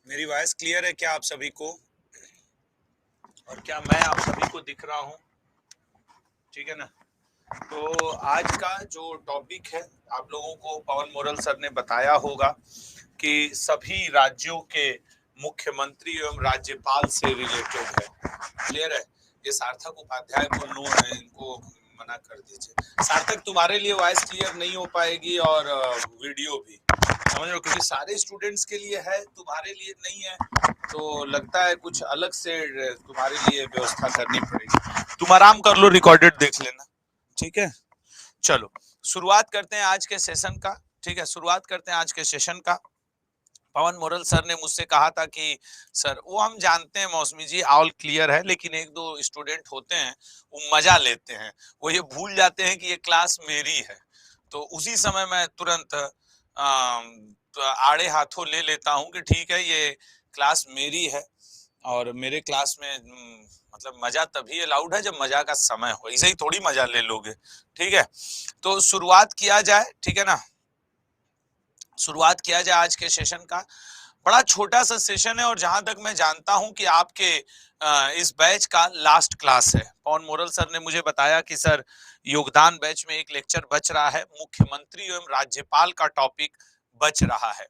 मेरी voice clear है क्या आप सभी को? और क्या मैं आप सभी को दिख रहा हूँ? ठीक है ना? तो आज का जो टॉपिक है, आप लोगों को पवन मोरल सर ने बताया होगा कि सभी राज्यों के मुख्यमंत्री एवं राज्यपाल से रिलेटेड है। क्लियर है? ये सार्थक उपाध्याय को नो है, इनको मना कर दीजिए। सार्थक, तुम्हारे लिए वॉइस क्लियर नहीं हो पाएगी और वीडियो भी, समझ रहे हो, क्योंकि सारे स्टूडेंट्स के लिए है, तुम्हारे लिए नहीं है। तो लगता है कुछ अलग से तुम्हारे लिए व्यवस्था करनी पड़ेगी। तुम आराम कर लो, रिकॉर्डेड देख लेना। ठीक है, चलो शुरुआत करते हैं आज के सेशन का। ठीक है, शुरुआत करते हैं आज के सेशन का। पवन मोरल सर ने मुझसे कहा था कि सर, वो हम जानते हैं मौसमी जी, ऑल क्लियर है, लेकिन एक दो स्टूडेंट होते हैं वो मजा लेते हैं, वो ये भूल जाते हैं कि ये क्लास मेरी है। तो उसी समय मैं तुरंत आड़े हाथों ले लेता हूं कि ठीक है, ये क्लास मेरी है और मेरे क्लास में मतलब मजा तभी अलाउड है जब मजा का समय हो, ऐसे ही थोड़ी मजा ले लोगे। ठीक है, तो शुरुआत किया जाए। ठीक है ना, शुरुआत किया जाए आज के सेशन का। बड़ा छोटा सा सेशन है और जहां तक मैं जानता हूं कि आपके इस बैच का लास्ट क्लास है। पवन मोरल सर ने मुझे बताया कि सर, योगदान बैच में एक लेक्चर बच रहा है, मुख्यमंत्री एवं राज्यपाल का टॉपिक बच रहा है।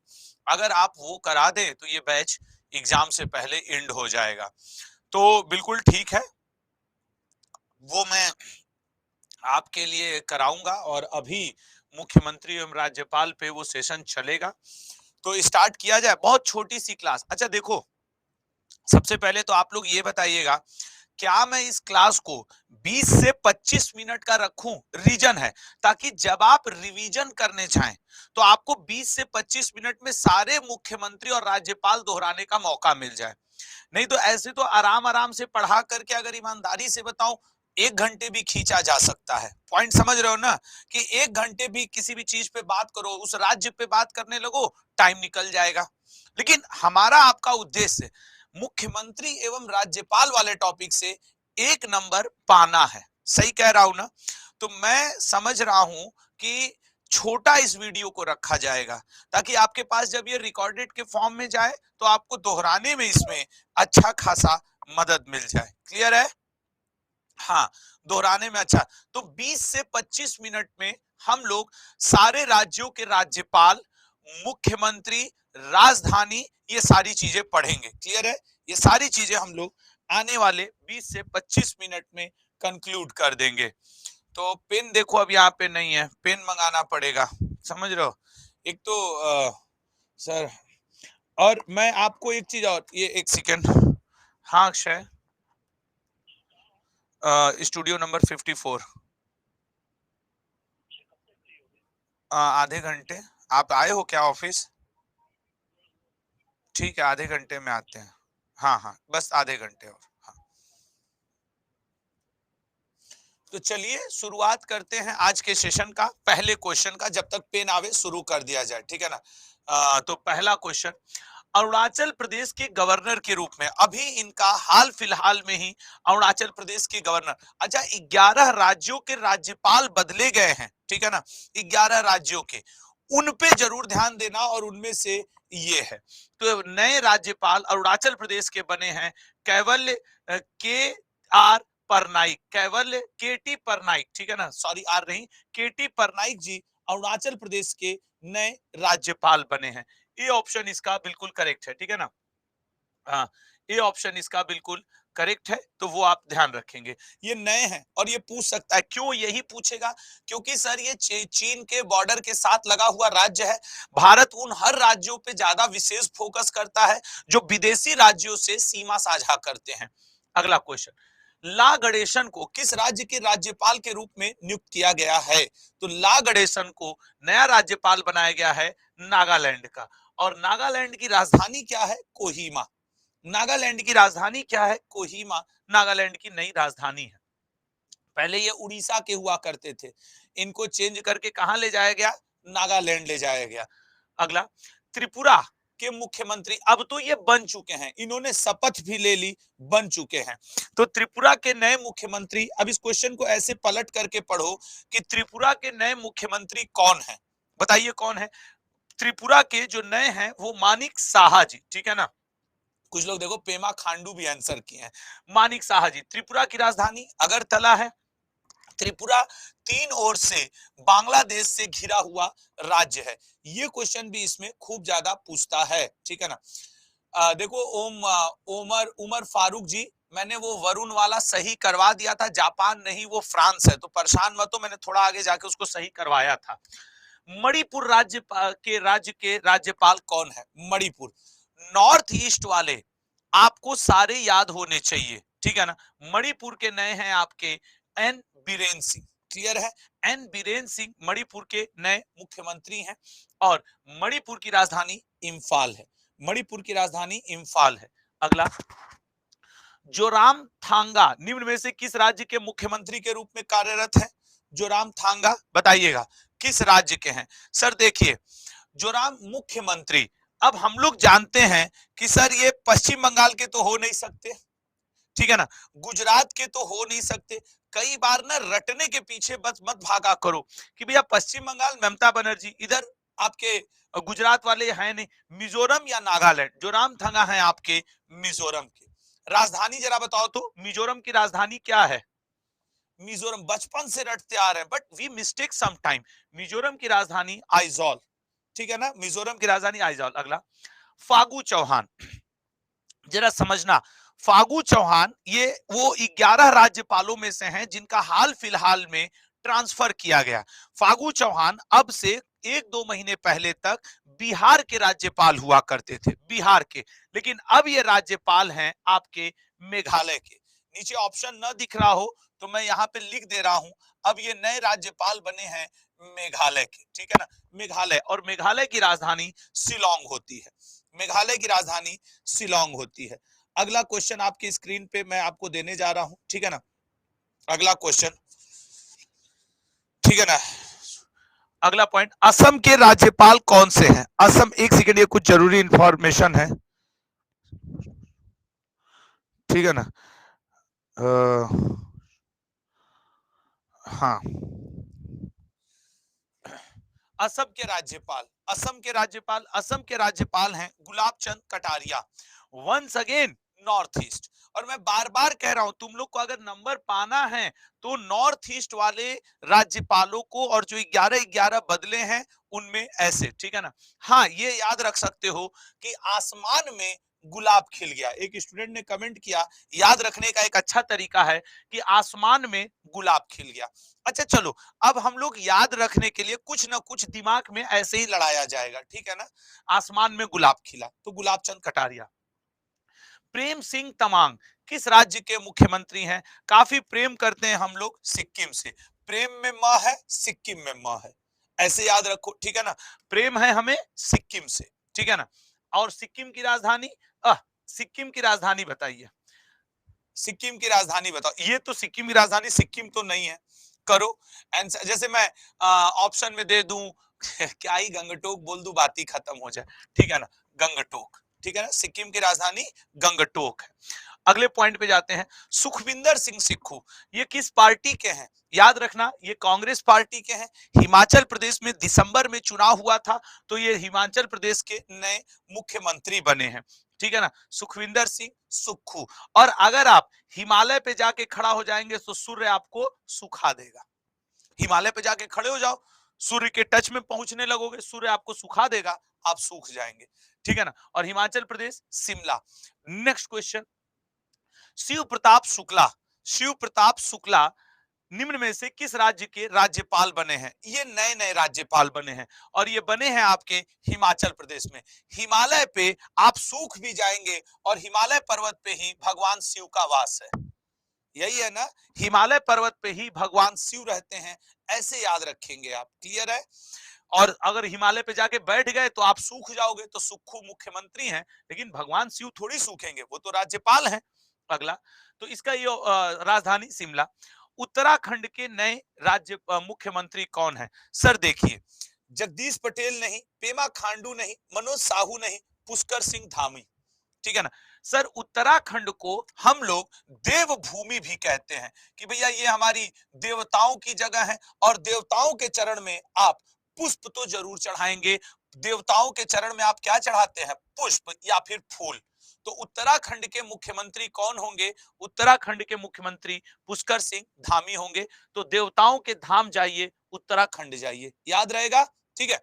अगर आप वो करा दें तो ये बैच एग्जाम से पहले एंड हो जाएगा। तो बिल्कुल ठीक है, वो मैं आपके लिए कराऊंगा और अभी मुख्यमंत्री एवं राज्यपाल पे वो सेशन चलेगा। तो स्टार्ट किया जाए। बहुत छोटी सी क्लास। अच्छा देखो, सबसे पहले तो आप लोग ये बताइएगा, क्या मैं इस क्लास को 20 से 25 मिनट का रखूं? रीजन है ताकि जब आप रिवीजन करने जाएं तो आपको 20 से 25 मिनट में सारे मुख्यमंत्री और राज्यपाल दोहराने का मौका मिल जाए। नहीं तो ऐसे तो आराम आराम से पढ़ा करके, अगर ईमानदारी से बताऊं, 1 घंटे भी खींचा जा सकता है। पॉइंट समझ रहे हो ना, कि 1 घंटे भी किसी भी चीज पे बात करो, उस राज्य पे बात करने लगो, टाइम निकल जाएगा। लेकिन हमारा आपका उद्देश्य मुख्यमंत्री एवं राज्यपाल वाले टॉपिक से 1 नंबर पाना है। सही कह रहा हूं ना? तो मैं समझ रहा हूं कि छोटा इस वीडियो को रखा जाएगा ताकि आपके पास जब ये रिकॉर्डेड के फॉर्म में जाए तो आपको दोहराने में इसमें अच्छा खासा मदद मिल जाए। क्लियर है? हाँ, दोहराने में अच्छा। तो 20 से 25 मिनट में हम लोग सारे राज्यों के राज्यपाल, मुख्यमंत्री, राजधानी, ये सारी चीजें पढ़ेंगे। क्लियर है? ये सारी चीजें हम लोग आने वाले 20 से 25 मिनट में कंक्लूड कर देंगे। तो पेन देखो, अब यहाँ पे नहीं है, पेन मंगाना पड़ेगा। समझ रहे हो? एक तो सर, और मैं आपको एक चीज और, ये एक सेकेंड। हाँ अक्षय, स्टूडियो नंबर 54। आधे घंटे। आप आए हो क्या ऑफिस? ठीक है, आधे घंटे में आते हैं। हाँ हाँ, बस आधे घंटे और। हाँ, तो चलिए शुरुआत करते हैं आज के सेशन का, पहले क्वेश्चन का। जब तक पेन आवे शुरू कर दिया जाए, ठीक है ना? तो पहला क्वेश्चन, अरुणाचल प्रदेश के गवर्नर के रूप में, अभी इनका हाल फिलहाल में ही अरुणाचल प्रदेश के गवर्नर, अच्छा 11 राज्यों के राज्यपाल बदले गए हैं, ठीक है ना? 11 राज्यों के, उन पे जरूर ध्यान देना, और उनमें से ये है। तो नए राज्यपाल अरुणाचल प्रदेश के बने हैं कैवल्य के आर परनाइक, कैवल्य के टी परनाइक, ठीक है ना? सॉरी, आर नहीं, के टी परनाइक जी अरुणाचल प्रदेश के नए राज्यपाल बने हैं। ये ऑप्शन इसका बिल्कुल करेक्ट है, ठीक है ना? हाँ, ये ऑप्शन इसका बिल्कुल करेक्ट है, तो वो आप ध्यान रखेंगे। ये नए हैं और ये पूछ सकता है, क्यों यही पूछेगा? क्योंकि सर ये चीन के बॉर्डर के साथ लगा हुआ राज्य है। भारत उन हर राज्यों पे ज्यादा विशेष फोकस करता है जो विदेशी राज्यों से सीमा साझा करते हैं। अगला क्वेश्चन, ला गणेशन को किस राज्य के राज्यपाल के रूप में नियुक्त किया गया है? तो ला गणेशन को नया राज्यपाल बनाया गया है नागालैंड का, और नागालैंड की राजधानी क्या है? कोहिमा। नागालैंड की राजधानी क्या है? कोहिमा नागालैंड की नई राजधानी है। पहले ये उड़ीसा के हुआ करते थे, इनको चेंज करके कहां ले जाया गया? नागालैंड ले जाया गया। अगला, त्रिपुरा के मुख्यमंत्री अब तो ये बन चुके हैं, इन्होंने शपथ भी ले ली, बन चुके हैं। तो त्रिपुरा के नए मुख्यमंत्री, अब इस क्वेश्चन को ऐसे पलट करके पढ़ो कि त्रिपुरा के नए मुख्यमंत्री कौन है? बताइए कौन है? त्रिपुरा के जो नए हैं वो मानिक साहा जी, ठीक है ना? कुछ लोग देखो पेमा खांडू भी आंसर किए हैं। मानिक साहा जी, त्रिपुरा की राजधानी अगरतला है। त्रिपुरा तीन ओर से बांग्लादेश से घिरा हुआ राज्य है। ये क्वेश्चन भी इसमें खूब ज्यादा पूछता है, ठीक है ना। देखो उमर उमर फारूक जी, मैंने वो वरुण वाला सही करवा दिया था, जापान नहीं वो फ्रांस है, तो परेशान मत हो, मैंने थोड़ा आगे जाके उसको सही करवाया था। मणिपुर राज्य के राज्यपाल कौन है? मणिपुर। नॉर्थ ईस्ट वाले आपको सारे याद होने चाहिए, ठीक है ना। मणिपुर के नए हैं आपके एन बीरेन सिंह, क्लियर है। एन बीरेन सिंह मणिपुर के नए मुख्यमंत्री हैं और मणिपुर की राजधानी इंफाल है। मणिपुर की राजधानी इंफाल है। अगला, जोराम थांगा निम्न में से किस राज्य के मुख्यमंत्री के रूप में कार्यरत है? जोराम थांगा बताइएगा किस राज्य के हैं? सर देखिए, जोराम मुख्यमंत्री, अब हम लोग जानते हैं कि सर ये पश्चिम बंगाल के तो हो नहीं सकते, ठीक है ना, गुजरात के तो हो नहीं सकते। कई बार ना रटने के पीछे बस मत भागा करो कि भैया पश्चिम बंगाल ममता बनर्जी, इधर आपके गुजरात वाले हैं नहीं, मिजोरम या नागालैंड, जोराम थांगा है आपके मिजोरम के। राजधानी जरा बताओ तो, मिजोरम की राजधानी क्या है? मिजोरम, बचपन से रटते आ रहे हैं but we mistake some time. Mizoram की राजधानी आइजॉल, ठीक है ना, मिजोरम की राजधानी आइजॉल। अगला, फागू चौहान, जरा समझना, फागू चौहान ये वो 11 राज्यपालों में से हैं जिनका हाल फिलहाल में ट्रांसफर किया गया। फागू चौहान अब से 1-2 महीने पहले तक बिहार के राज्यपाल हुआ करते थे, बिहार के, लेकिन अब ये राज्यपाल हैं आपके मेघालय के। नीचे ऑप्शन न दिख रहा हो तो मैं यहां पे लिख दे रहा हूं, अब ये नए राज्यपाल बने हैं मेघालय के, ठीक है ना, मेघालय। और मेघालय की राजधानी शिलोंग होती है, मेघालय की राजधानी शिलोंग होती है। अगला क्वेश्चन आपकी स्क्रीन पे मैं आपको देने जा रहा हूं, ठीक है ना। अगला क्वेश्चन, ठीक है ना। अगला पॉइंट, असम के राज्यपाल कौन से हैं? असम, एक सेकेंड, ये कुछ जरूरी इंफॉर्मेशन है, ठीक है ना। हाँ, असम के राज्यपाल, असम के राज्यपाल हैं Gulab Chand Kataria. Once again north east, और मैं बार बार कह रहा हूं तुम लोग को अगर नंबर पाना है तो नॉर्थ ईस्ट वाले राज्यपालों को, और जो 11-11 बदले हैं उनमें ऐसे, ठीक है ना। हाँ, ये याद रख सकते हो कि आसमान में गुलाब खिल गया। एक स्टूडेंट ने कमेंट किया, याद रखने का एक अच्छा तरीका है कि आसमान में गुलाब खिल गया। अच्छा चलो, अब हम लोग याद रखने के लिए कुछ ना कुछ दिमाग में ऐसे ही लड़ाया जाएगा, ठीक है ना। आसमान में गुलाब खिला तो गुलाब चंद कटारिया। प्रेम सिंह तमांग किस राज्य के मुख्यमंत्री हैं? काफी प्रेम करते हैं हम लोग सिक्किम से, प्रेम में मां है, सिक्किम में मां है, ऐसे याद रखो, ठीक है ना। प्रेम है हमें सिक्किम से, ठीक है ना। और सिक्किम की राजधानी, सिक्किम की राजधानी बताइए, सिक्किम की राजधानी बताओ। ये तो सिक्किम की राजधानी सिक्किम तो नहीं है, करो आंसर। जैसे मैं ऑप्शन में दे दूं क्या ही गंगटोक बोल दूं, बात ही खत्म हो जाए, ठीक है ना, गंगटोक, ठीक है ना, सिक्किम की राजधानी गंगटोक है। अगले पॉइंट पे जाते हैं, सुखविंदर सिंह सुक्खू ये किस पार्टी के हैं? याद रखना, ये कांग्रेस पार्टी के हैं। हिमाचल प्रदेश में दिसंबर में चुनाव हुआ था तो ये हिमाचल प्रदेश के नए मुख्यमंत्री बने हैं, ठीक है ना, सुखविंदर सिंह सुक्खू। और अगर आप हिमालय पे जाके खड़ा हो जाएंगे तो सूर्य आपको सुखा देगा। हिमालय पे जाके खड़े हो जाओ, सूर्य के टच में पहुंचने लगोगे, सूर्य आपको सुखा देगा, आप सूख जाएंगे, ठीक है ना। और हिमाचल प्रदेश शिमला। नेक्स्ट क्वेश्चन, शिव प्रताप शुक्ला, शिव प्रताप शुक्ला निम्न में से किस राज्य के राज्यपाल बने हैं? ये नए नए राज्यपाल बने हैं और ये बने हैं आपके हिमाचल प्रदेश में। हिमालय पे आप सूख भी जाएंगे और हिमालय पर्वत पे ही भगवान शिव का वास है, यही है ना, हिमालय पर्वत पे ही भगवान शिव रहते हैं, ऐसे याद रखेंगे आप, क्लियर है। और अगर हिमालय पे जाके बैठ गए तो आप सूख जाओगे, तो सुक्खू मुख्यमंत्री हैं लेकिन भगवान शिव थोड़ी सूखेंगे, वो तो राज्यपाल हैं। अगला, तो इसका ये राजधानी शिमला। उत्तराखंड के नए राज्य मुख्यमंत्री कौन है? सर देखिए, जगदीश पटेल नहीं, पेमा खांडू नहीं, मनोज साहू नहीं, पुष्कर सिंह धामी, ठीक है ना। सर उत्तराखंड को हम लोग देवभूमि भी कहते हैं कि भैया ये हमारी देवताओं की जगह है और देवताओं के चरण में आप पुष्प तो जरूर चढ़ाएंगे। देवताओं के चरण में आप क्या चढ़ाते हैं? पुष्प या फिर फूल। तो उत्तराखंड के मुख्यमंत्री कौन होंगे? उत्तराखंड के मुख्यमंत्री पुष्कर सिंह धामी होंगे। तो देवताओं के धाम जाइए, उत्तराखंड जाइए, याद रहेगा। ठीक है,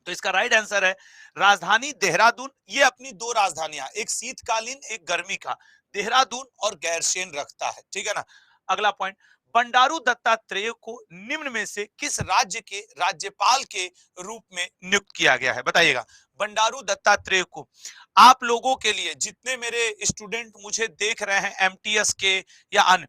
तो इसका राइट आंसर है राजधानी देहरादून। ये अपनी दो राजधानियां, एक शीतकालीन एक गर्मी का, देहरादून और गैरसैंण रखता है। ठीक है ना। अगला पॉइंट, बंडारू दत्तात्रेय को निम्न में से किस राज्य के राज्यपाल के रूप में नियुक्त किया गया है? बताइएगा। बंडारू दत्तात्रेय को, आप लोगों के लिए जितने मेरे स्टूडेंट मुझे देख रहे हैं एमटीएस के या अन्य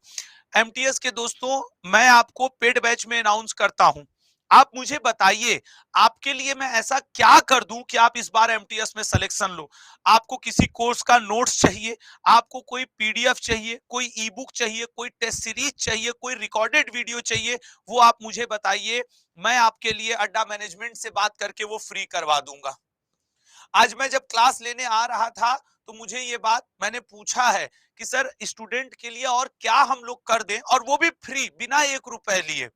एमटीएस के दोस्तों, मैं आपको पेड बैच में अनाउंस करता हूं। आप मुझे बताइए आपके लिए मैं ऐसा क्या कर दूं कि आप इस बार एमटीएस में सिलेक्शन लो। आपको किसी कोर्स का नोट्स चाहिए, आपको कोई पीडीएफ चाहिए, कोई ई बुक चाहिए, कोई टेस्ट सीरीज चाहिए, कोई रिकॉर्डेड वीडियो चाहिए, वो आप मुझे बताइए। मैं आपके लिए अड्डा मैनेजमेंट से बात करके वो फ्री करवा दूंगा। आज मैं जब क्लास लेने आ रहा था तो मुझे ये बात मैंने पूछा है कि सर स्टूडेंट के लिए और क्या हम लोग कर दें, और वो भी फ्री, बिना 1 रुपए लिए।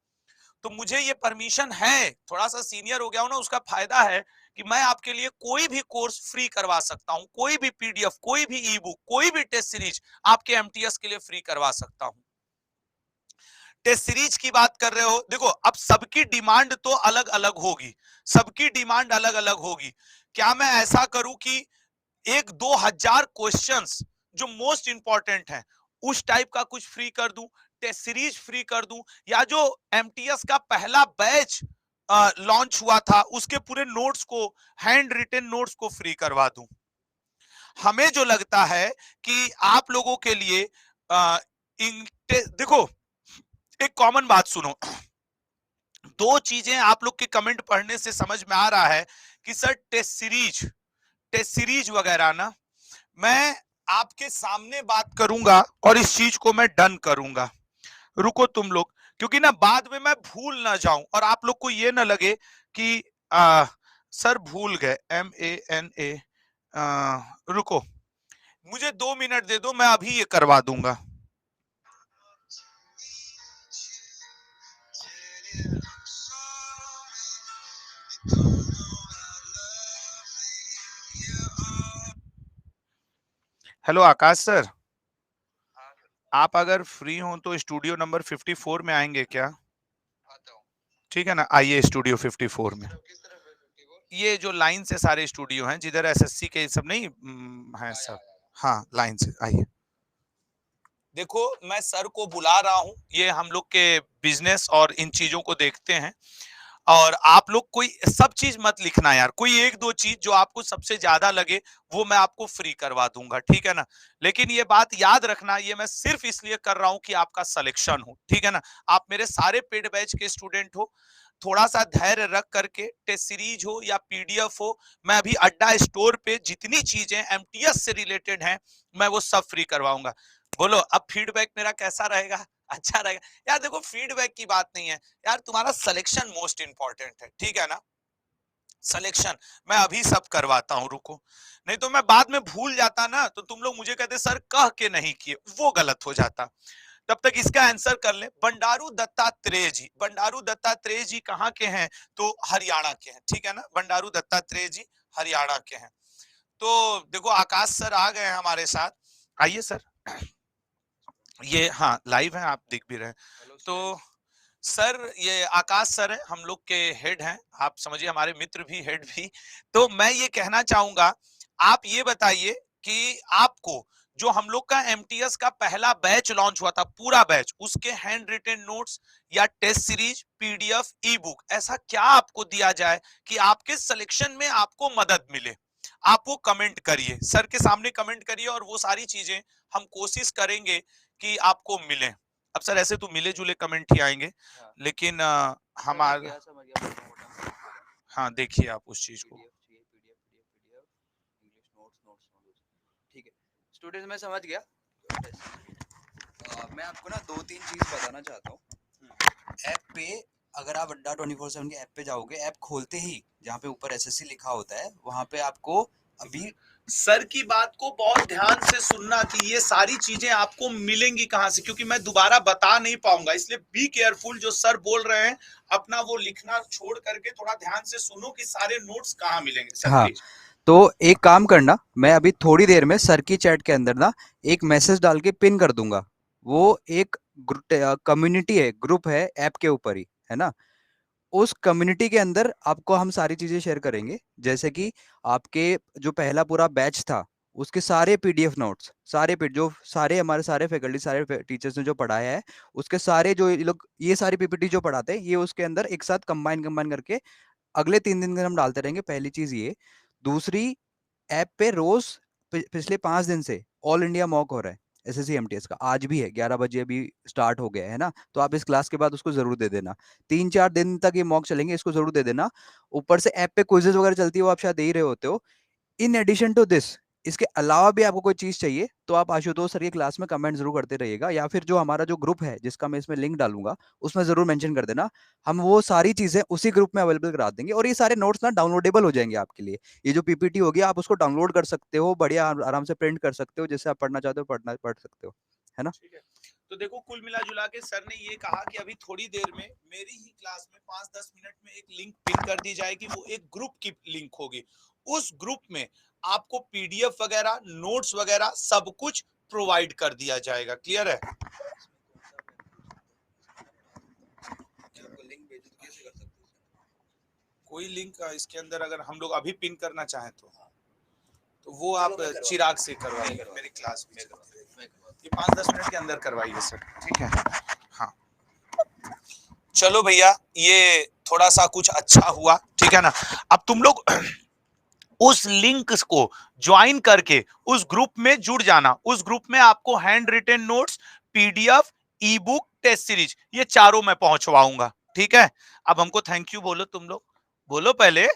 तो मुझे ये परमिशन है, थोड़ा सा सीनियर हो गया हूं ना, उसका फायदा है कि मैं आपके लिए कोई भी कोर्स फ्री करवा सकता हूं, कोई भी पीडीएफ, कोई भी ई बुक, कोई भी टेस्ट सीरीज आपके एमटीएस के लिए फ्री करवा सकता हूं। टेस्ट सीरीज की बात कर रहे हो, देखो अब सबकी डिमांड तो अलग अलग होगी, सबकी डिमांड अलग अलग होगी। क्या मैं ऐसा करूं कि 1-2 हजार क्वेश्चंस जो मोस्ट इंपॉर्टेंट हैं उस टाइप का कुछ फ्री कर दूं, टेस्ट सीरीज फ्री कर दूं, या जो एमटीएस का पहला बैच लॉन्च हुआ था उसके पूरे नोट्स को, हैंड रिटन नोट्स को फ्री करवा दूं? हमें जो लगता है कि आप लोगों के लिए देखो एक कॉमन बात सुनो, दो चीजें आप लोग के कमेंट पढ़ने से समझ में आ रहा है कि सर टेस्ट सीरीज वगैरह ना मैं आपके सामने बात करूंगा और इस चीज को मैं डन करूंगा। रुको तुम लोग, क्योंकि ना बाद में मैं भूल ना जाऊं और आप लोग को ये ना लगे कि सर भूल गए MANA। रुको, मुझे 2 मिनट दे दो, मैं अभी ये करवा दूंगा। हेलो आकाश सर, आप अगर फ्री हो तो स्टूडियो नंबर 54 में आएंगे क्या? ठीक है ना, आइए स्टूडियो 54 में। ये जो लाइन से सारे स्टूडियो हैं, जिधर एसएससी के सब नहीं हैं सब, हाँ लाइन से आइए। देखो मैं सर को बुला रहा हूं, ये हम लोग के बिजनेस और इन चीजों को देखते हैं, और आप लोग कोई सब चीज मत लिखना यार, कोई 1-2 चीज जो आपको सबसे ज्यादा लगे वो मैं आपको फ्री करवा दूंगा, ठीक है ना। लेकिन ये बात याद रखना, ये मैं सिर्फ इसलिए कर रहा हूं कि आपका सिलेक्शन हो, ठीक है ना। आप मेरे सारे पेड बैच के स्टूडेंट हो, थोड़ा सा धैर्य रख करके टेस्ट सीरीज हो या पीडीएफ हो, मैं अभी अड्डा स्टोर पे जितनी चीजें एमटीएस से रिलेटेड हैं मैं वो सब फ्री करवाऊंगा। बोलो अब फीडबैक मेरा कैसा रहेगा? अच्छा रहेगा यार। देखो फीडबैक की बात नहीं है यार, तुम्हारा सिलेक्शन मोस्ट इंपॉर्टेंट है, ठीक है ना। सिलेक्शन मैं अभी सब करवाता हूं, रुको, नहीं तो मैं बाद में भूल जाता ना, तो तुम लोग मुझे कहते सर कह के नहीं किए, वो गलत हो जाता। तब तक इसका आंसर कर ले। बंडारू दत्तात्रेय जी, बंडारू दत्तात्रेय जी कहाँ के हैं? तो हरियाणा के हैं, ठीक है ना। बंडारू दत्तात्रेय जी हरियाणा के हैं। तो देखो आकाश सर आ गए हैं हमारे साथ, आइए सर। ये हाँ लाइव है, आप देख भी रहे हैं। तो सर ये आकाश सर है, हम लोग के हेड हैं, आप समझिए हमारे मित्र भी हेड भी। तो मैं ये कहना चाहूंगा, आप ये बताइए कि आपको जो हम लोग का एमटीएस का पहला बैच लॉन्च हुआ था, पूरा बैच, उसके हैंड रिटन नोट्स या test series, PDF, e book, ऐसा क्या आपको दिया जाए कि आपके सिलेक्शन में आपको मदद मिले? आप वो कमेंट करिए, सर के सामने कमेंट करिए, और वो सारी चीजें हम कोशिश करेंगे कि आपको मिले। अब सर ऐसे तो मिले जुले कमेंट ही आएंगे, लेकिन हमारा, हाँ देखिए आप उस चीज को, ठीक है स्टूडेंट्स, मैं समझ गया। मैं आपको ना 2-3 चीज बताना चाहता हूँ। ऐप पे अगर आप अड्डा 24/7 के ऐप पे जाओगे, ऐप खोलते ही जहाँ पे ऊपर एसएससी लिखा होता है, वहाँ पे आपको अभी सर की बात को बहुत ध्यान से सुनना कि ये सारी चीजें आपको मिलेंगी कहां से, क्योंकि मैं दोबारा बता नहीं पाऊंगा, इसलिए बी केयरफुल। जो सर बोल रहे हैं अपना वो लिखना छोड़ करके थोड़ा ध्यान से सुनो कि सारे नोट्स कहाँ मिलेंगे सर, हाँ प्लीज। तो एक काम करना, मैं अभी थोड़ी देर में सर की चैट के अंदर ना एक मैसेज डाल के पिन कर दूंगा। वो एक कम्युनिटी है, ग्रुप है ऐप के ऊपर ही, है ना। उस कम्युनिटी के अंदर आपको हम सारी चीजें शेयर करेंगे, जैसे कि आपके जो पहला पूरा बैच था उसके सारे पीडीएफ नोट्स, जो सारे हमारे सारे फैकल्टी सारे टीचर्स ने जो पढ़ाया है, उसके सारे जो ये लोग ये सारी पीपीटी जो पढ़ाते हैं ये उसके अंदर एक साथ कंबाइन कंबाइन करके अगले 3 दिन के हम डालते रहेंगे। पहली चीज ये। दूसरी, ऐप पे रोज पिछले 5 दिन से ऑल इंडिया मॉक हो रहा है एसएससी एमटीएस का। आज भी है, 11 बजे अभी स्टार्ट हो गया है ना, तो आप इस क्लास के बाद उसको जरूर दे देना। 3-4 दिन तक ये मॉक चलेंगे, इसको जरूर दे देना। ऊपर से ऐप पे क्विजेज वगैरह चलती है, वो आप शायद दे ही रहे होते हो। इन एडिशन टू दिस, इसके अलावा भी आपको कोई चीज चाहिए तो आप आशुतोष सर की क्लास में कमेंट जरूर करते रहिएगा, या फिर जो हमारा जो ग्रुप है जिसका मैं इसमें लिंक डालूंगा उसमें जरूर मेंशन कर देना। हम वो सारी चीजें उसी ग्रुप में अवेलेबल करा देंगे, और ये सारे नोट्स ना डाउनलोडेबल हो जाएंगे आपके लिए। ये जो पीपीटी होगी आप उसको डाउनलोड कर सकते हो, बढ़िया आराम से प्रिंट कर सकते हो, जैसे आप पढ़ना चाहते हो पढ़ सकते हो, है ना। ठीक है। तो देखो कुल मिला जुला के सर ने ये कहा कि अभी थोड़ी देर में मेरी ही क्लास में 5-10 मिनट में एक लिंक पिन कर दी जाएगी, वो एक ग्रुप की लिंक होगी। उस ग्रुप में आपको पीडीएफ वगैरह नोट्स वगैरह सब कुछ प्रोवाइड कर दिया जाएगा। क्लियर है? कोई लिंक इसके अंदर अगर हम लोग अभी पिन करना चाहें तो वो आप चिराग से करवाइए, मेरी क्लास भी ये 5-10 मिनट के अंदर करवाइए सर। ठीक है? हाँ चलो भैया, ये थोड़ा सा कुछ अच्छा हुआ, ठीक है ना। अब तुम लोग उस लिंक को ज्वाइन करके उस ग्रुप में जुड़ जाना। उस ग्रुप में आपको hand written notes, PDF, e book, test series, ये चारों मैं पहुंचवाऊंगा। ठीक है? अब हमको थैंक यू बोलो, तुम लोग बोलो पहले।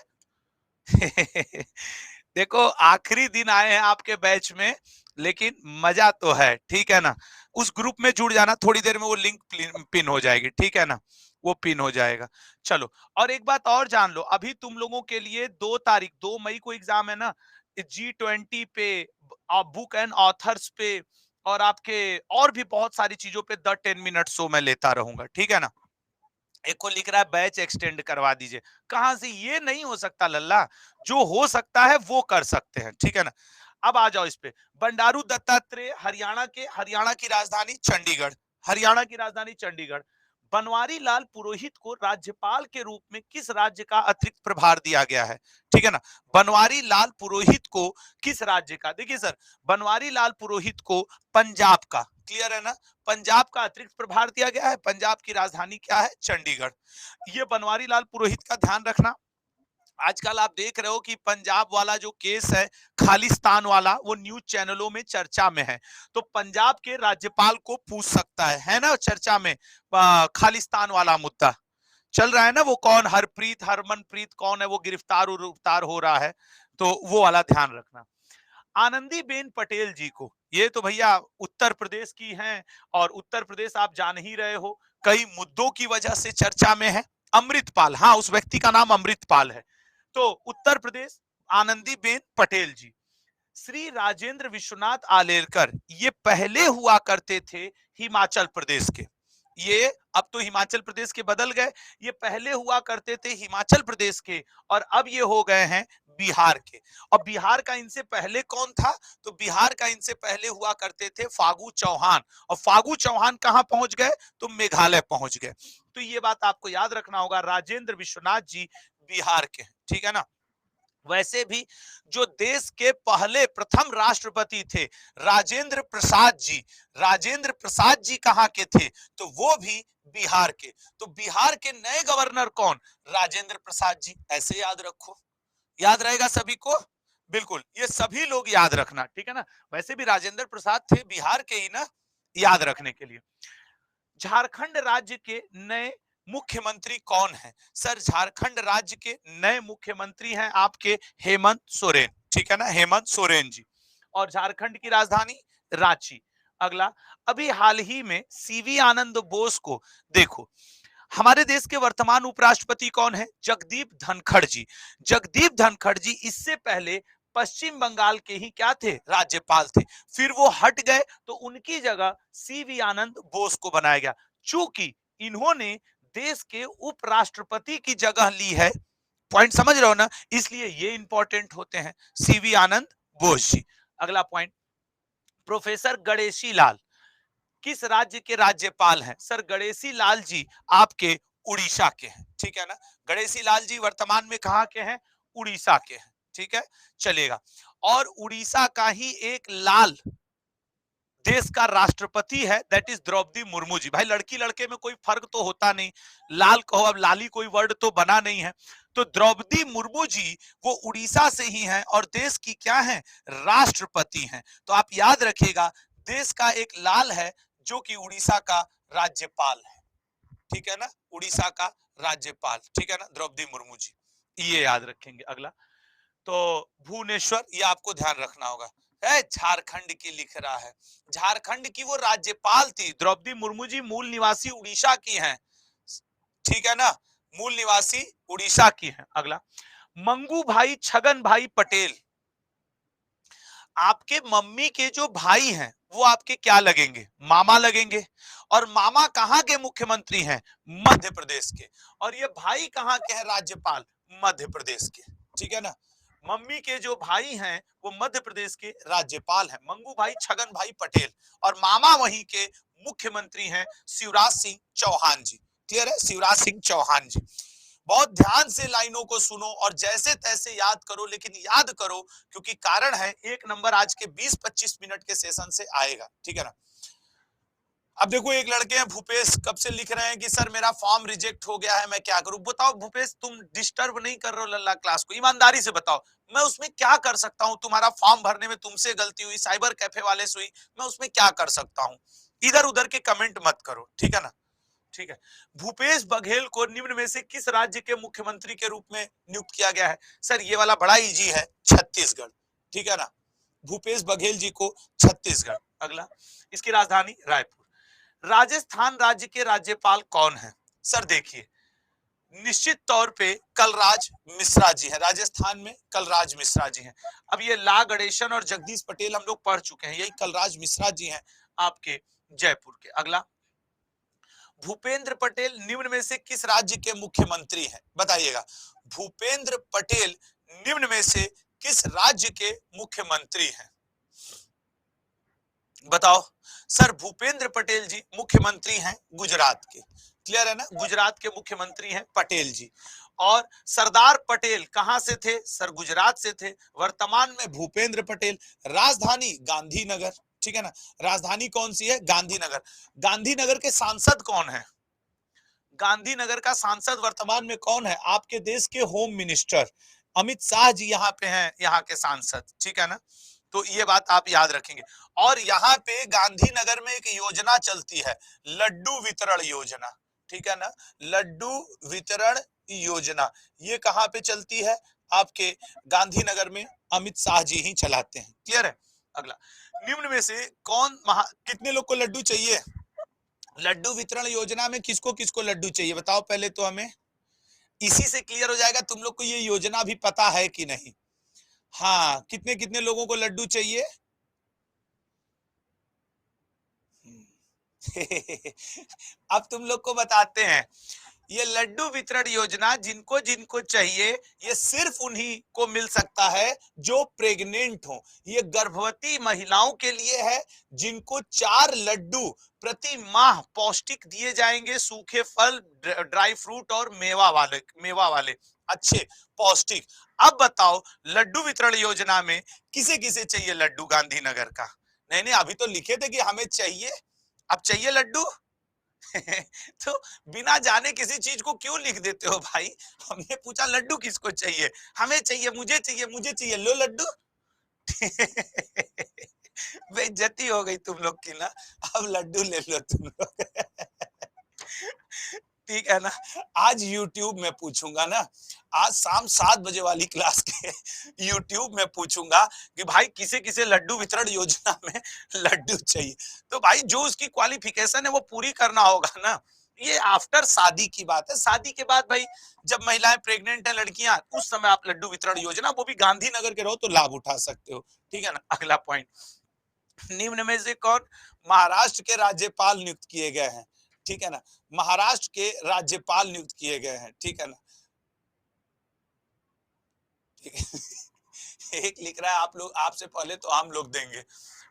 देखो आखिरी दिन आए हैं आपके बैच में, लेकिन मजा तो है, ठीक है ना। उस ग्रुप में जुड़ जाना, थोड़ी देर में वो लिंक पिन हो जाएगी, ठीक है ना, वो पिन हो जाएगा। चलो, और एक बात और जान लो, अभी तुम लोगों के लिए 2 तारीख 2 मई को एग्जाम है ना, G20 पे, बुक एंड ऑथर्स पे, और आपके और भी बहुत सारी चीजों पे द 10 मिनट शो मैं लेता रहूंगा, ठीक है ना। एक को लिख रहा है बैच एक्सटेंड करवा दीजिए, कहां से? ये नहीं हो सकता लल्ला, जो हो सकता है वो कर सकते हैं, ठीक है ना। अब आ जाओ इस पे। बंडारू दत्तात्रेय हरियाणा की राजधानी चंडीगढ़, हरियाणा की राजधानी चंडीगढ़। बनवारी लाल पुरोहित को राज्यपाल के रूप में किस राज्य का अतिरिक्त प्रभार दिया गया है? ठीक है ना। बनवारी लाल पुरोहित को किस राज्य का? देखिए सर, बनवारी लाल पुरोहित को पंजाब का, क्लियर है ना, पंजाब का अतिरिक्त प्रभार दिया गया है। पंजाब की राजधानी क्या है? चंडीगढ़। ये बनवारी लाल पुरोहित का ध्यान रखना। आजकल आप देख रहे हो कि पंजाब वाला जो केस है, खालिस्तान वाला, वो न्यूज चैनलों में चर्चा में है। तो पंजाब के राज्यपाल को पूछ सकता है ना, चर्चा में खालिस्तान वाला मुद्दा चल रहा है ना, वो कौन हरमनप्रीत कौन है, वो गिरफ्तार हो रहा है, तो वो वाला ध्यान रखना। आनंदीबेन पटेल जी को, ये तो भैया उत्तर प्रदेश की हैं, और उत्तर प्रदेश आप जान ही रहे हो कई मुद्दों की वजह से चर्चा में है। अमृतपाल, हाँ उस व्यक्ति का नाम अमृतपाल है। तो उत्तर प्रदेश, आनंदीबेन पटेल जी। श्री राजेंद्र विश्वनाथ आलेरकर, ये पहले हुआ करते थे हिमाचल प्रदेश के, ये अब तो हिमाचल प्रदेश के बदल गए, ये पहले हुआ करते थे हिमाचल प्रदेश के, और अब ये हो गए हैं बिहार के। और बिहार का इनसे पहले कौन था? तो बिहार का इनसे पहले हुआ करते थे फागू चौहान, और फागू चौहान कहां पहुंच गए? तो मेघालय पहुंच गए। तो ये बात आपको याद रखना होगा, राजेंद्र विश्वनाथ जी बिहार के, ठीक है ना। वैसे भी जो देश के पहले प्रथम राष्ट्रपति थे राजेंद्र प्रसाद जी, राजेंद्र प्रसाद जी कहां के थे? तो वो भी बिहार के। तो बिहार के नए गवर्नर कौन? राजेंद्र प्रसाद जी, ऐसे याद रखो, याद रहेगा सभी को, बिल्कुल ये सभी लोग याद रखना, ठीक है ना। वैसे भी राजेंद्र प्रसाद थे बिहार के ही ना, याद रखने के लिए। झारखंड राज्य के नए मुख्यमंत्री कौन है? सर झारखंड राज्य के नए मुख्यमंत्री हैं आपके हेमंत सोरेन, ठीक है ना, हेमंत सोरेन जी। और झारखंड की राजधानी रांची। अगला, अभी हाल ही में सीवी आनंद बोस को देखो, हमारे देश के वर्तमान उपराष्ट्रपति कौन है? जगदीप धनखड़ जी। जगदीप धनखड़ जी इससे पहले पश्चिम बंगाल के ही क्या थे? राज्यपाल थे। फिर वो हट गए तो उनकी जगह सीवी आनंद बोस को बनाया गया। चूंकि इन्होंने देश के उपराष्ट्रपति की जगह ली है, पॉइंट समझ रहे हो ना, इसलिए ये इंपॉर्टेंट होते हैं। सीवी आनंद बोस जी। अगला पॉइंट, प्रोफेसर गणेशी लाल किस राज्य के राज्यपाल हैं? सर गणेशी लाल जी आपके उड़ीसा के हैं, ठीक है ना। गणेशी लाल जी वर्तमान में कहां के हैं? उड़ीसा के हैं, ठीक है, चलेगा। और उड़ीसा का ही एक लाल देश का राष्ट्रपति है, दैट इज द्रौपदी मुर्मू जी। भाई लड़की लड़के में कोई फर्क तो होता नहीं, लाल कहो अब लाली कोई वर्ड तो बना नहीं है। तो द्रौपदी मुर्मू जी वो उड़ीसा से ही हैं और देश की क्या है? राष्ट्रपति हैं। तो आप याद रखिएगा, देश का एक लाल है जो कि उड़ीसा का राज्यपाल है, ठीक है ना, उड़ीसा का राज्यपाल, ठीक है ना, द्रौपदी मुर्मू जी, ये याद रखेंगे। अगला, तो भुवनेश्वर, ये आपको ध्यान रखना होगा, है झारखंड की लिख रहा है, झारखंड की वो राज्यपाल थी। द्रौपदी मुर्मू जी मूल निवासी उड़ीसा की हैं, ठीक है ना, मूल निवासी उड़ीसा की हैं। अगला, मंगू भाई छगन भाई पटेल, आपके मम्मी के जो भाई हैं वो आपके क्या लगेंगे? मामा लगेंगे। और मामा कहां के मुख्यमंत्री हैं? मध्य प्रदेश के। और ये भाई कहां के हैं राज्यपाल? मध्य प्रदेश के, ठीक है ना। मम्मी के जो भाई हैं वो मध्य प्रदेश के राज्यपाल हैं, मंगू भाई छगन भाई पटेल, और मामा वहीं के मुख्यमंत्री हैं शिवराज सिंह चौहान जी। क्लियर है, शिवराज सिंह चौहान जी। बहुत ध्यान से लाइनों को सुनो और जैसे तैसे याद करो, लेकिन याद करो, क्योंकि कारण है एक नंबर आज के 20-25 मिनट के सेशन से आएगा, ठीक है ना। अब देखो एक लड़के हैं भूपेश, कब से लिख रहे हैं कि सर मेरा फॉर्म रिजेक्ट हो गया है, मैं क्या करूं। बताओ भूपेश, तुम डिस्टर्ब नहीं कर रहे हो लल्ला क्लास को, ईमानदारी से बताओ, मैं उसमें क्या कर सकता हूं? तुम्हारा फॉर्म भरने में तुमसे गलती हुई, साइबर कैफे वाले से हुई, मैं उसमें क्या कर सकता हूं? इधर उधर के कमेंट मत करो, ठीक है ना। ठीक है, भूपेश बघेल को निम्न में से किस राज्य के मुख्यमंत्री के रूप में नियुक्त किया गया है? सर ये वाला बड़ा इजी है, छत्तीसगढ़, ठीक है ना, भूपेश बघेल जी को छत्तीसगढ़। अगला, इसकी राजधानी रायपुर। राजस्थान राज्य के राज्यपाल कौन है? सर देखिए, निश्चित तौर पे कलराज मिश्रा जी है, राजस्थान में कलराज मिश्रा जी हैं। अब ये ला गणेशन और जगदीश पटेल हम लोग पढ़ चुके हैं, यही कलराज मिश्रा जी हैं आपके जयपुर के। अगला, भूपेंद्र पटेल निम्न में से किस राज्य के मुख्यमंत्री हैं? बताइएगा, भूपेंद्र पटेल निम्न में से किस राज्य के मुख्यमंत्री हैं? बताओ। सर भूपेंद्र पटेल जी मुख्यमंत्री हैं गुजरात के। क्लियर है ना, गुजरात के मुख्यमंत्री हैं पटेल जी। और सरदार पटेल कहां से थे? सर गुजरात से थे। वर्तमान में भूपेंद्र पटेल, राजधानी गांधीनगर, ठीक है ना, राजधानी कौन सी है? गांधीनगर। गांधीनगर के सांसद कौन है? गांधीनगर का सांसद वर्तमान में कौन है? आपके देश के होम मिनिस्टर अमित शाह जी यहाँ पे हैं, यहाँ के सांसद, ठीक है ना। तो ये बात आप याद रखेंगे। और यहाँ पे गांधीनगर में एक योजना चलती है, लड्डू वितरण योजना, ठीक है ना, लड्डू वितरण योजना। ये कहाँ पे चलती है? आपके गांधीनगर में अमित शाह जी ही चलाते हैं। क्लियर है। अगला, निम्न में से कौन कितने लोग को लड्डू चाहिए? लड्डू वितरण योजना में किसको किसको लड्डू चाहिए बताओ पहले तो हमें, इसी से क्लियर हो जाएगा तुम लोग को ये योजना भी पता है कि नहीं। हाँ, कितने कितने लोगों को लड्डू चाहिए? अब तुम लोग को बताते हैं, ये लड्डू वितरण योजना जिनको जिनको चाहिए, ये सिर्फ उन्हीं को मिल सकता है जो प्रेग्नेंट हो। ये गर्भवती महिलाओं के लिए है, जिनको 4 लड्डू प्रति माह पौष्टिक दिए जाएंगे, सूखे फल, ड्राई फ्रूट और मेवा वाले अच्छे पौष्टिक। अब बताओ, लड्डू वितरण योजना में किसे किसे चाहिए लड्डू गांधीनगर का? नहीं नहीं, अभी तो लिखे थे कि हमें चाहिए, अब चाहिए लड्डू। तो बिना जाने किसी चीज को क्यों लिख देते हो भाई? हमने पूछा लड्डू किसको चाहिए? हमें चाहिए, मुझे चाहिए, मुझे चाहिए, लो लड्डू। बेइज्जती हो गई तुम लोग की ना, अब लड्डू ले लो तुम लोग। ठीक है ना, आज YouTube में पूछूंगा ना, आज शाम 7 बजे वाली क्लास के YouTube में पूछूंगा कि भाई किसे किसे लड्डू वितरण योजना में लड्डू चाहिए। तो भाई जो उसकी क्वालिफिकेशन है वो पूरी करना होगा ना। ये आफ्टर शादी की बात है, शादी के बाद भाई जब महिलाएं प्रेग्नेंट है लड़कियां, उस समय आप लड्डू वितरण योजना, वो भी गांधीनगर के रहो तो लाभ उठा सकते हो, ठीक है ना। अगला पॉइंट, निम्न में से कौन महाराष्ट्र के राज्यपाल नियुक्त किए गए हैं? ठीक है ना, महाराष्ट्र के राज्यपाल नियुक्त किए गए हैं, ठीक है ना। ठीक है एक लिख रहा है आप लोग, आपसे पहले तो हम लोग देंगे।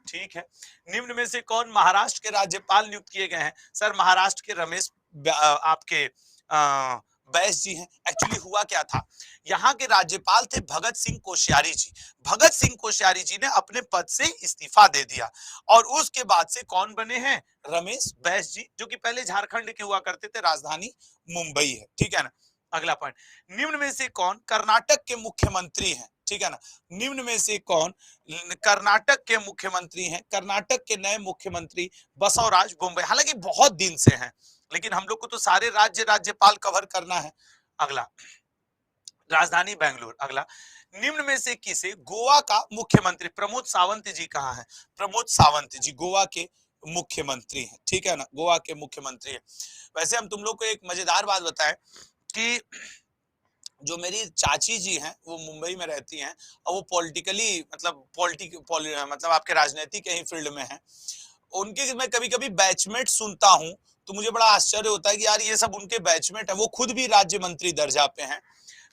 ठीक है, निम्न में से कौन महाराष्ट्र के राज्यपाल नियुक्त किए गए हैं? सर महाराष्ट्र के रमेश आपके बैस जी हैं। एक्चुअली हुआ क्या था, यहाँ के राज्यपाल थे भगत सिंह कोश्यारी जी। भगत सिंह कोश्यारी जी ने अपने पद से इस्तीफा दे दिया और उसके बाद से कौन बने हैं? रमेश बैस जी, जो कि पहले झारखंड के हुआ करते थे, राजधानी मुंबई है। ठीक है ना। अगला पॉइंट, निम्न में से कौन कर्नाटक के मुख्यमंत्री हैं? ठीक है ना, निम्न में से कौन कर्नाटक के मुख्यमंत्री हैं? कर्नाटक के नए मुख्यमंत्री बसवराज बोम्मई। हालांकि बहुत दिन से हैं, लेकिन हम लोग को तो सारे राज्यपाल कवर करना है। अगला, राजधानी बेंगलुरु। अगला, निम्न में से किसे गोवा का मुख्यमंत्री? प्रमोद सावंत जी कहाँ हैं? प्रमोद सावंत जी गोवा के मुख्यमंत्री हैं। ठीक है ना, गोवा के मुख्यमंत्री है। वैसे हम तुम लोग को एक मजेदार बात बताएं कि जो मेरी चाची जी हैं वो मुंबई में रहती हैं और वो पॉलिटिकली मतलब आपके राजनीति के ही फील्ड में हैं। उनके मैं कभी कभी बैचमेट सुनता हूं तो मुझे बड़ा आश्चर्य होता है कि यार ये सब उनके बैचमेट है, वो खुद भी राज्य मंत्री दर्जा पे हैं।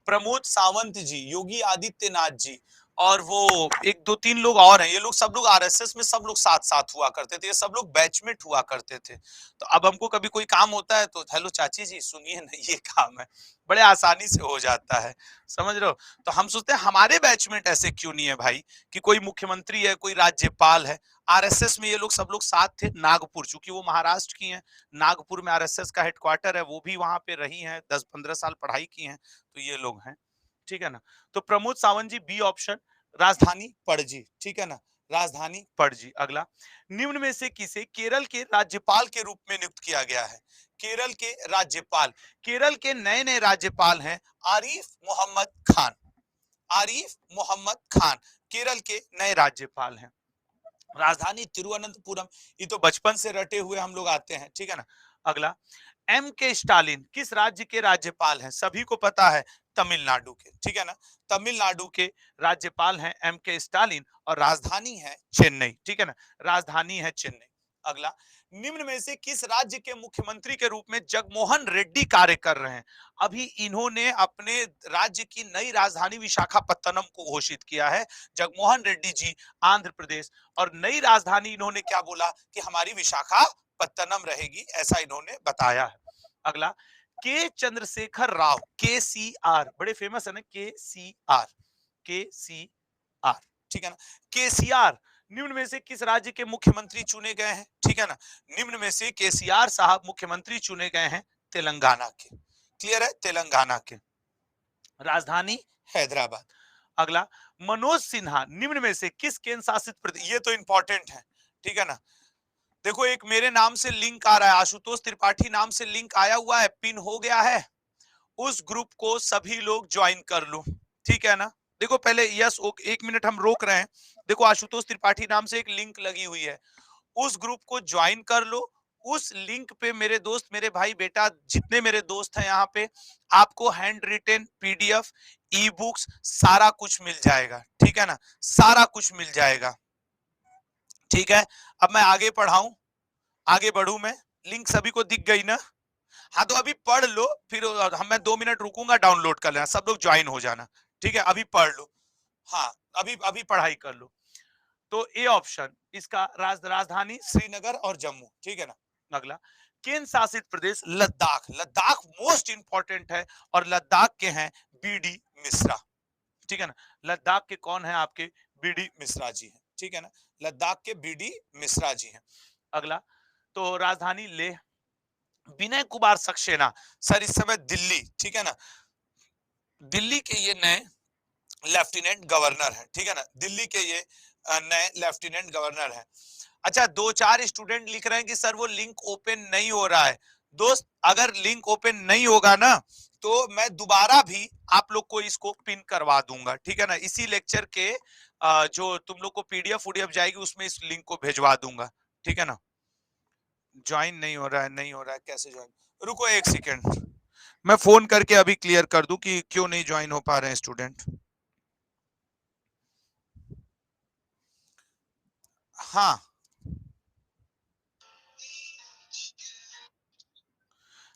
प्रमोद सावंत जी, योगी आदित्यनाथ जी, और वो एक दो तीन लोग और हैं। ये लोग सब लोग आरएसएस में सब लोग साथ साथ हुआ करते थे, ये सब लोग बैचमेट हुआ करते थे। तो अब हमको कभी कोई काम होता है तो हेलो चाची जी सुनिए ना, ये काम है, बड़े आसानी से हो जाता है, समझ रहे हो। तो हम सोचते हैं हमारे बैचमेट ऐसे क्यों नहीं है भाई, कि कोई मुख्यमंत्री है, कोई राज्यपाल है। आरएसएस में ये लोग सब लोग साथ थे। नागपुर, चूंकि वो महाराष्ट्र की हैं, नागपुर में आरएसएस का हेडक्वार्टर है, वो भी वहां पे रही हैं, 10-15 साल पढ़ाई की हैं, तो ये लोग हैं। ठीक है ना। तो प्रमोद सावंत जी बी ऑप्शन, राजधानी पणजी। ठीक है ना, राजधानी पणजी। अगला, निम्न में से किसे केरल के राज्यपाल के रूप में नियुक्त किया गया है? केरल के राज्यपाल, केरल के नए नए राज्यपाल हैं आरिफ मोहम्मद खान। आरिफ मोहम्मद खान केरल के नए राज्यपाल हैं। राजधानी तिरुवनंतपुरम, ये तो बचपन से रटे हुए हम लोग आते हैं। ठीक है ना। अगला, एम के स्टालिन किस राज्य के राज्यपाल हैं? सभी को पता है, तमिलनाडु के। ठीक है ना, तमिलनाडु के राज्यपाल हैं एम के स्टालिन और राजधानी है चेन्नई। ठीक है ना, राजधानी है चेन्नई। अगला, निम्न में से किस राज्य के मुख्यमंत्री के रूप में जगमोहन रेड्डी कार्य कर रहे हैं? अभी इन्होंने अपने राज्य की नई राजधानी विशाखापत्तनम को घोषित किया है, जगमोहन रेड्डी जी, आंध्र प्रदेश। और नई राजधानी इन्होंने क्या बोला कि हमारी विशाखापत्तनम रहेगी, ऐसा इन्होंने बताया है। अगला, के चंद्रशेखर राव, के सी आर, बड़े फेमस है ना, के सी आर, के सी आर। ठीक है ना, के सी आर निम्न में से किस राज्य के मुख्यमंत्री चुने गए हैं? ठीक है ना, निम्न में से केसीआर साहब मुख्यमंत्री चुने गए हैं तेलंगाना के। क्लियर है, तेलंगाना के। राजधानी हैदराबाद। अगला, मनोज सिन्हा निम्न में से किस केंद्र शासित प्रदेश, ये तो इंपॉर्टेंट है। ठीक है ना, देखो एक मेरे नाम से लिंक आ रहा है, आशुतोष त्रिपाठी नाम से लिंक आया हुआ है, पिन हो गया है, उस ग्रुप को सभी लोग ज्वाइन कर लो। ठीक है ना, देखो पहले यस, एक मिनट हम रोक रहे हैं। देखो आशुतोष त्रिपाठी नाम से एक लिंक लगी हुई है, उस ग्रुप को ज्वाइन कर लो। उस लिंक पे मेरे दोस्त, मेरे भाई बेटा, जितने मेरे दोस्त हैं यहाँ पे, आपको hand retain PDF, e books, सारा कुछ मिल जाएगा। ठीक है ना, सारा कुछ मिल जाएगा। ठीक है, अब मैं आगे पढ़ाऊं, आगे बढ़ू मैं, लिंक सभी को दिख गई ना? हाँ तो अभी पढ़ लो, फिर हम मैं 2 मिनट रुकूंगा, डाउनलोड कर लेना, सब लोग ज्वाइन हो जाना। ठीक है, अभी पढ़ लो। हाँ, अभी अभी पढ़ाई कर लो। तो ए ऑप्शन इसका राजधानी श्रीनगर और जम्मू। ठीक है ना। अगला, केंद्र शासित प्रदेश लद्दाख। लद्दाख मोस्ट इंपॉर्टेंट है और लद्दाख के हैं बीडी मिश्रा। ठीक है ना, लद्दाख के कौन है आपके? बीडी मिश्रा जी हैं। ठीक है ना, लद्दाख के बीडी मिश्रा जी हैं। अगला, तो राजधानी लेह, विनय कुमार सक्सेना सर इस समय दिल्ली, ठीक है ना, दिल्ली के ये नए लेफ्टिनेंट गवर्नर है। ठीक है ना, दिल्ली के ये नए लेफ्टिनेंट गवर्नर है। अच्छा, 2-4 स्टूडेंट लिख रहे हैं कि सर वो लिंक ओपन नहीं हो रहा है। दोस्त, अगर लिंक ओपन नहीं होगा ना तो मैं दोबारा भी आप लोग को इसको पिन करवा दूंगा। ठीक है ना, इसी लेक्चर के जो तुम लोग को पीडीएफ उडीएफ जाएगी उसमें इस लिंक को भेजवा दूंगा। ठीक है ना, ज्वाइन नहीं हो रहा है, नहीं हो रहा है, कैसे ज्वाइन? रुको एक सेकेंड, मैं फोन करके अभी क्लियर कर दूं कि क्यों नहीं ज्वाइन हो पा रहे हैं स्टूडेंट। हाँ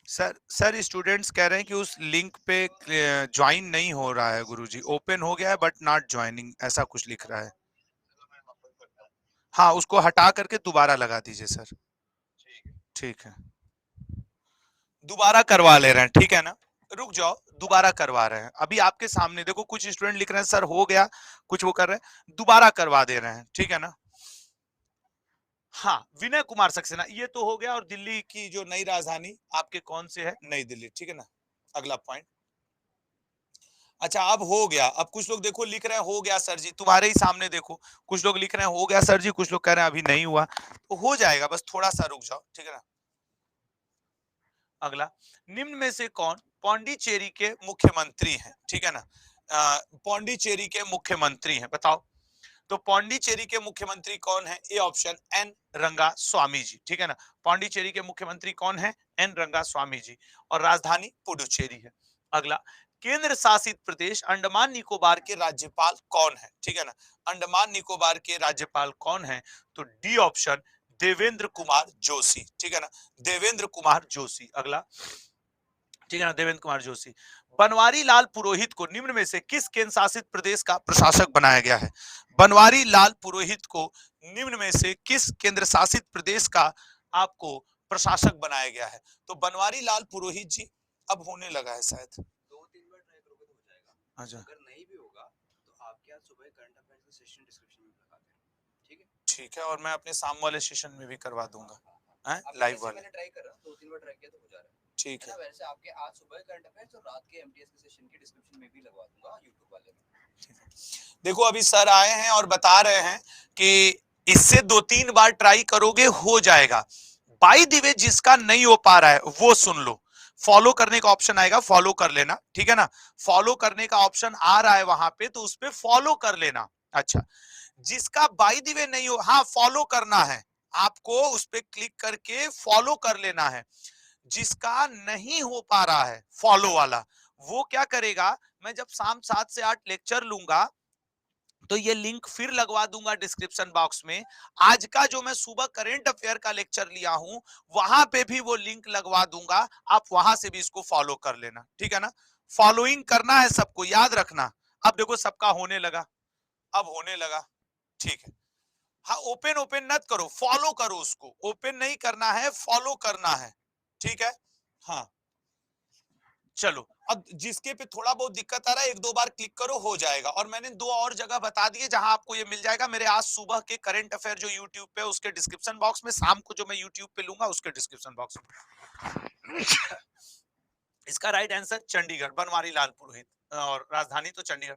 सर स्टूडेंट्स कह रहे हैं कि उस लिंक पे ज्वाइन नहीं हो रहा है गुरुजी, ओपन हो गया है बट नॉट ज्वाइनिंग, ऐसा कुछ लिख रहा है। हाँ, उसको हटा करके दोबारा लगा दीजिए सर। ठीक है, दोबारा करवा ले रहे हैं, ठीक है ना, रुक जाओ, दोबारा करवा रहे हैं। अभी आपके सामने देखो, कुछ स्टूडेंट लिख रहे हैं सर हो गया, कुछ वो कर रहे हैं, दोबारा करवा दे रहे हैं, ठीक है ना। हाँ, विनय कुमार सक्सेना, ये तो हो गया। और दिल्ली की जो नई राजधानी आपके कौन से है, नई दिल्ली, ठीक है ना। अगला पॉइंट, अच्छा अब हो गया। अब कुछ लोग देखो लिख रहे हैं हो गया सर जी, तुम्हारे ही सामने देखो, कुछ लोग लिख रहे हैं हो गया सर जी, कुछ लोग कह रहे हैं अभी नहीं हुआ, तो हो जाएगा, बस थोड़ा सा रुक जाओ, ठीक है ना। अगला, निम्न में से कौन पौंडीचेरी के मुख्यमंत्री हैं, ठीक है ना। पौंडीचेरी के मुख्यमंत्री हैं, बताओ। तो पौंडीचेरी के मुख्यमंत्री कौन है, ए ऑप्शन एन रंगा स्वामी जी, ठीक है ना। पौंडीचेरी के मुख्यमंत्री कौन है, एन रंगा स्वामी जी, और राजधानी पुडुचेरी है। अगला, केंद्र शासित प्रदेश अंडमान निकोबार के राज्यपाल कौन है, ठीक है ना। अंडमान निकोबार के राज्यपाल कौन है, तो डी ऑप्शन देवेंद्र कुमार जोशी, ठीक है ना, देवेंद्र कुमार जोशी। अगला, ठीक है ना, देवेंद्र कुमार जोशी। बनवारी लाल पुरोहित को निम्न में से किस केंद्र शासित प्रदेश का प्रशासक बनाया गया है। बनवारी लाल पुरोहित को निम्न में से किस केंद्र शासित प्रदेश का आपको प्रशासक बनाया गया है। तो बनवारी लाल पुरोहित जी, अब होने लगा है शायद, 2-3 बार ट्राई करोगे तो हो जाएगा। अच्छा अगर नहीं भी होगा तो आपके आज सुबह करंट अफेयर्स का सेशन डिस्क्रिप्शन में लगा देना, ठीक है। ठीक है, और मैं अपने शाम वाले सेशन में भी करवा दूंगा, हैं, लाइव वाले, मैंने ट्राई करा 2-3 बार ट्राई किया तो हो जा रहा है, ठीक है। वैसे आपके आज सुबह करंट अफेयर्स और रात के एमटीएस के सेशन के डिस्क्रिप्शन में भी लगवा दूंगा यूट्यूब वाले में। देखो अभी सर आए हैं और बता रहे हैं कि इससे 2-3 बार ट्राई करोगे हो जाएगा। बाय द वे, जिसका नहीं हो पा रहा है वो सुन लो, फॉलो करने का ऑप्शन आएगा, फॉलो कर लेना, ठीक है ना। फॉलो करने का ऑप्शन आ रहा है वहां पे, तो उस पे फॉलो कर लेना। अच्छा, जिसका बाय द वे नहीं हो, हाँ फॉलो करना है आपको, उस पे क्लिक करके फॉलो कर लेना है। जिसका नहीं हो पा रहा है फॉलो वाला, वो क्या करेगा, मैं जब शाम 7 से 8 लेक्चर लूंगा तो ये लिंक फिर लगवा दूंगा डिस्क्रिप्शन बॉक्स में। आज का जो मैं सुबह करंट अफेयर का लेक्चर लिया हूं, वहां पे भी वो लिंक लगवा दूंगा, आप वहां से भी इसको फॉलो कर लेना, ठीक है ना। फॉलोइंग करना है सबको, याद रखना। अब देखो सबका होने लगा, अब होने लगा, ठीक है। हाँ, ओपन ओपन मत करो, फॉलो करो उसको, ओपन नहीं करना है, फॉलो करना है, ठीक है। हाँ चलो, अब जिसके पे थोड़ा बहुत दिक्कत आ रहा है 1-2 बार क्लिक करो, हो जाएगा। और मैंने 2 और जगह बता दिए जहां आपको ये मिल जाएगा, मेरे आज सुबह के करंट अफेयर जो यूट्यूब पे उसके डिस्क्रिप्शन बॉक्स में, शाम को जो मैं यूट्यूब पे लूंगा उसके डिस्क्रिप्शन बॉक्स में। इसका राइट आंसर चंडीगढ़, बनवारी लाल पुरोहित, और राजधानी तो चंडीगढ़।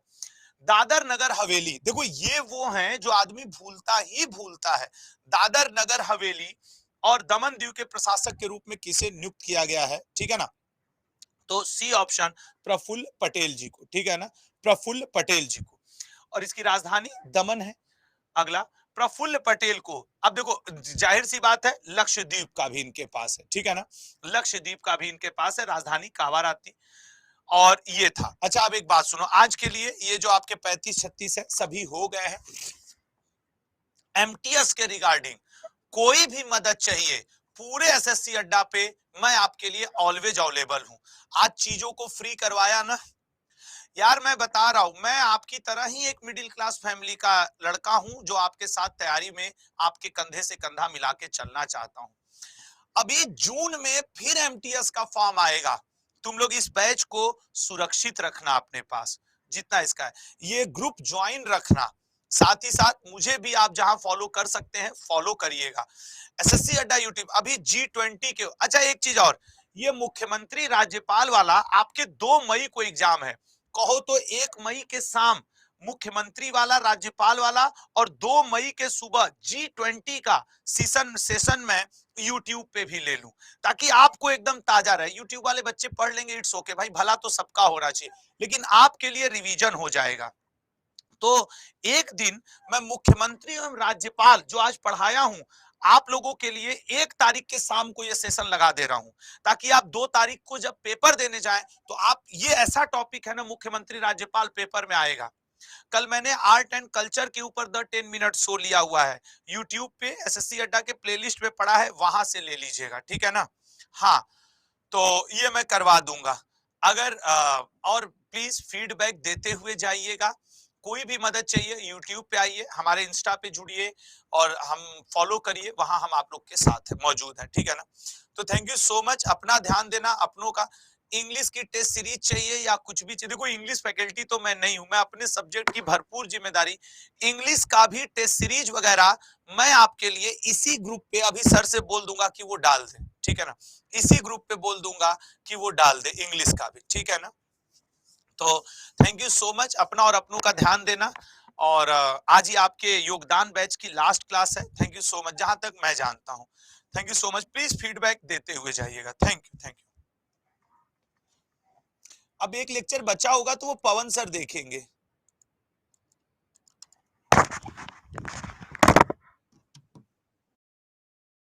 दादर नगर हवेली, देखो ये वो हैं जो आदमी भूलता ही भूलता है। दादर नगर हवेली और दमन दीव के प्रशासक के रूप में किसे नियुक्त किया गया है, ठीक है ना। तो सी ऑप्शन प्रफुल्ल पटेल जी को, ठीक है ना, प्रफुल्ल पटेल जी को। और इसकी राजधानी दमन है। अगला, प्रफुल्ल पटेल को, अब देखो जाहिर सी बात है लक्षद्वीप का भी इनके पास है, ठीक है ना, लक्षद्वीप का भी इनके पास है, राजधानी कावाराती। और ये था। अच्छा अब एक बात सुनो, आज के लिए ये जो आपके 35-36 है सभी हो गए हैं। एमटीएस के रिगार्डिंग कोई भी मदद चाहिए, पूरे एसएससी अड्डा पे मैं आपके लिए ऑलवेज अवेलेबल हूं। आज चीजों को फ्री करवाया ना यार, मैं बता रहा हूं, मैं आपकी तरह ही एक मिडिल क्लास फैमिली का लड़का हूं जो आपके साथ तैयारी में आपके कंधे से कंधा मिला के चलना चाहता हूं। अभी जून में फिर एमटीएस का फॉर्म आएगा, तुम लोग इस बैच को सुरक्षित रखना अपने पास जितना इसका है, ये ग्रुप ज्वाइन रखना, साथ ही साथ मुझे भी आप जहां फॉलो कर सकते हैं फॉलो करिएगा। एसएससी अड्डा यूट्यूब अभी G20 के। अच्छा एक चीज और, ये मुख्यमंत्री राज्यपाल वाला आपके 2 मई को एग्जाम है, कहो तो 1 मई के शाम मुख्यमंत्री वाला राज्यपाल वाला, और 2 मई के सुबह G20 का सेशन में यूट्यूब पे भी ले लूं, ताकि आपको एकदम ताजा रहे। यूट्यूब वाले बच्चे पढ़ लेंगे, इट्स ओके भाई, भला तो सबका होना चाहिए, लेकिन आपके लिए रिवीजन हो जाएगा। तो एक दिन मैं मुख्यमंत्री एवं राज्यपाल जो आज पढ़ाया हूं, आप लोगों के लिए 1 तारीख के शाम को यह सेशन लगा दे रहा हूं, ताकि आप 2 तारीख को जब पेपर देने जाएं तो आप, ये ऐसा टॉपिक है ना मुख्यमंत्री राज्यपाल पेपर में आएगा। कल मैंने आर्ट एंड कल्चर के ऊपर द 10 मिनट शो लिया हुआ है यूट्यूब पे, एसएससी अड्डा के प्लेलिस्ट पे पड़ा है, वहां से ले लीजिएगा, ठीक है ना। हाँ तो ये मैं करवा दूंगा। अगर और प्लीज फीडबैक देते हुए जाइएगा। कोई भी मदद चाहिए यूट्यूब पे आइए, हमारे इंस्टा पे जुड़िए और हम फॉलो करिए, वहां हम आप लोग के साथ है, मौजूद है, ठीक है ना। तो थैंक यू सो मच, अपना ध्यान देना अपनों का। इंग्लिश की टेस्ट सीरीज चाहिए या कुछ भी चाहिए, देखो इंग्लिश फैकल्टी तो मैं नहीं हूं, मैं अपने सब्जेक्ट की भरपूर जिम्मेदारी, इंग्लिश का भी टेस्ट सीरीज वगैरह मैं आपके लिए इसी ग्रुप पे अभी सर से बोल दूंगा कि वो डाल दे, ठीक है ना। इसी ग्रुप पे बोल दूंगा कि वो डाल दे इंग्लिश का भी, ठीक है ना। तो थैंक यू सो मच, अपना और अपनों का ध्यान देना। और आज ही आपके योगदान बैच की लास्ट क्लास है। थैंक यू सो मच, जहां तक मैं जानता हूं। Thank you so much, please feedback देते हुए जाइएगा। Thank you, thank you. अब एक लेक्चर बचा होगा तो वो पवन सर देखेंगे।